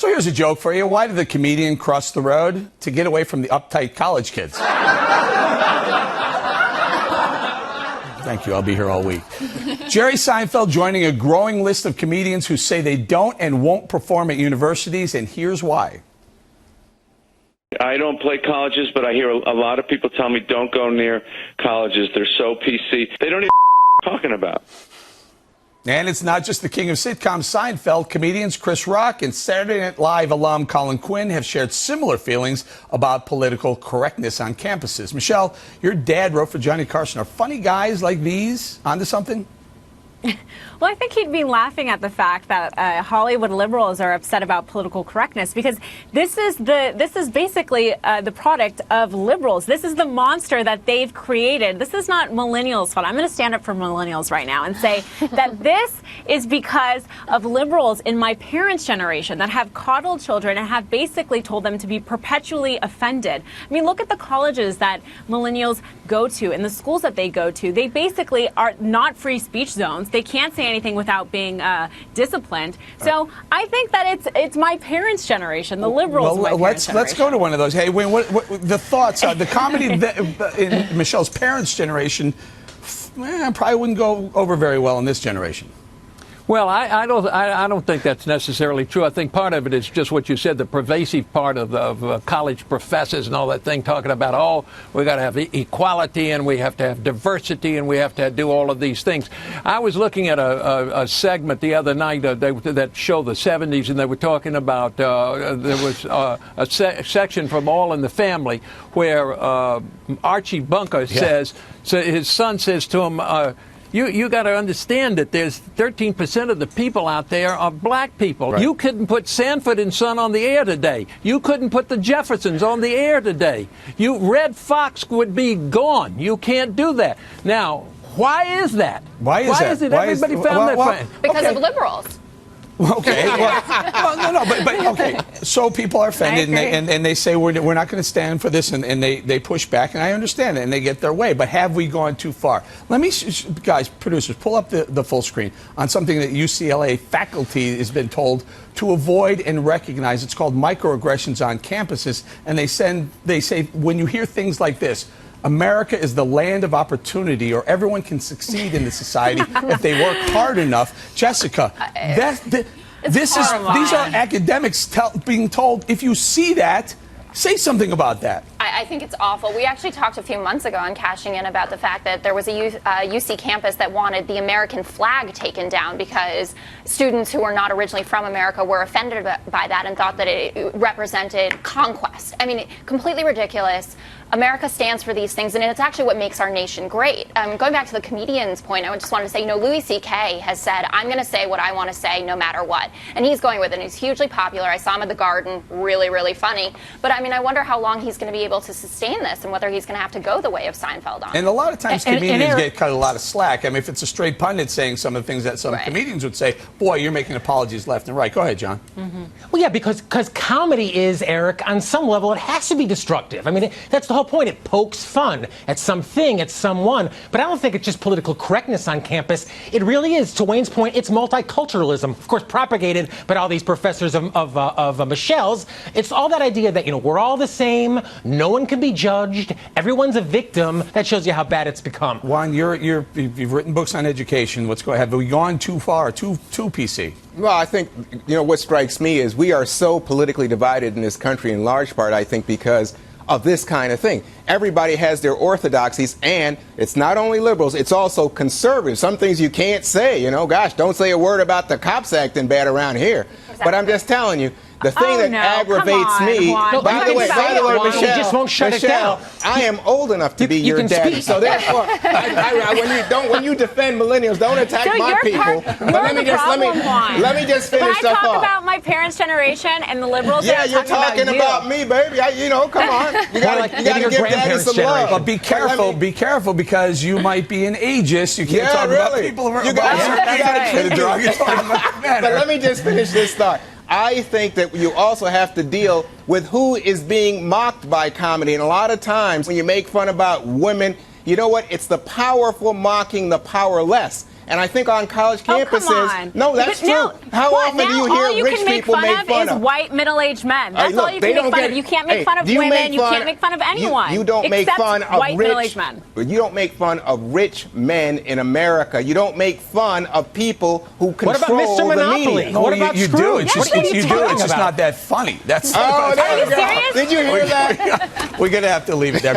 So here's a joke for you. Why did the comedian cross the road? To get away from the uptight college kids. Thank you. I'll be here all week. Jerry Seinfeld joining a growing list of comedians who say they don't and won't perform at universities, and here's why. I don't play colleges, but I hear a lot of people tell me don't go near colleges. They're so PC. They don't even talking about. And it's not just the king of sitcoms, Seinfeld. Comedians Chris Rock and Saturday Night Live alum Colin Quinn have shared similar feelings about political correctness on campuses. Michelle, your dad wrote for Johnny Carson. Are funny guys like these onto something? Well, I think he'd be laughing at the fact that Hollywood liberals are upset about political correctness, because this is basically the product of liberals. This is the monster that they've created. This is not millennials' fault. I'm going to stand up for millennials right now and say that this is because of liberals in my parents' generation that have coddled children and have basically told them to be perpetually offended. I mean, look at the colleges that millennials go to and the schools that they go to. They basically are not free speech zones. They can't say anything without being disciplined. So I think that it's my parents' generation, the liberals. Well, let's go to one of those. Hey, Wayne, what the thoughts? The comedy in Michelle's parents' generation probably wouldn't go over very well in this generation. Well, I don't think that's necessarily true. I think part of it is just what you said, the pervasive part of college professors and all that thing, talking about, oh, we got to have equality and we have to have diversity and we have to do all of these things. I was looking at a segment the other night that showed the 70s, and they were talking about there was a section from All in the Family where Archie Bunker says, so his son says to him, You got to understand that there's 13% of the people out there are black people. Right. You couldn't put Sanford and Son on the air today. You couldn't put the Jeffersons on the air today. Red Fox would be gone. You can't do that. Now, why is that? Why is it everybody found that funny? Because of liberals. Okay. But okay. So people are offended, and they say we're not going to stand for this, and they push back, and I understand it, and they get their way. But have we gone too far? Let me, guys, producers, pull up the full screen on something that UCLA faculty has been told to avoid and recognize. It's called microaggressions on campuses, and they say when you hear things like this, America is the land of opportunity, or everyone can succeed in the society if they work hard enough. Jessica, these are academics being told, if you see that, say something about that. I think it's awful. We actually talked a few months ago on Cashing In about the fact that there was a UC campus that wanted the American flag taken down because students who were not originally from America were offended by that and thought that it represented conquest. I mean, completely ridiculous. America stands for these things, and it's actually what makes our nation great. Going back to the comedian's point, I just wanted to say, Louis C.K. has said, I'm going to say what I want to say no matter what. And he's going with it, and he's hugely popular. I saw him at the Garden, really, really funny. But, I mean, I wonder how long he's going to be able to sustain this and whether he's going to have to go the way of Seinfeld on. And a lot of times comedians get cut a lot of slack. I mean, if it's a straight pundit saying some of the things that some comedians would say, boy, you're making apologies left and right. Go ahead, John. Mm-hmm. Well, yeah, because comedy is, Eric, on some level, it has to be destructive. I mean, that's the whole point. It pokes fun at something, at someone. But I don't think it's just political correctness on campus. It really is, to Wayne's point, it's multiculturalism, of course, propagated by all these professors of Michelle's. It's all that idea that, we're all the same, no one can be judged, everyone's a victim. That shows you how bad it's become. Juan, you've written books on education. Have we gone too far, too PC? Well, I think, what strikes me is we are so politically divided in this country, in large part, I think, because of this kind of thing. Everybody has their orthodoxies, and it's not only liberals, it's also conservatives. Some things you can't say, gosh, don't say a word about the cops acting bad around here. Exactly. But I'm just telling you, the thing that aggravates me, by the way, Michelle, just won't shut it down. I am old enough to be your daddy, so therefore, when you defend millennials, don't attack my people. But let me just finish the thought. Can I talk about my parents' generation and the liberals? Yeah, you're talking about me, baby. Come on, you gotta give daddy some love. But be careful, because you might be an ageist. You can't talk about people who are But let me just finish this thought. I think that you also have to deal with who is being mocked by comedy. And a lot of times when you make fun about women, you know what? It's the powerful mocking the powerless. And I think on college Oh, campuses, come on. no, that's But true. now- How what, often now do you all hear you rich can make people fun make of fun is of? white middle-aged men. That's Look, all you they can make don't fun get- of. You can't make hey, fun of do you women. make You fun- can't make fun of anyone. You don't make except fun of white rich middle-aged men. You don't make fun of rich men in America. You don't make fun of people who control What about Mr. the Monopoly? media. What about you do. Scrooge? It's just, What are you you do. talking It's just about? not that funny. That's. Oh, there Are you we go. serious? Did you hear that? We're gonna have to leave it there.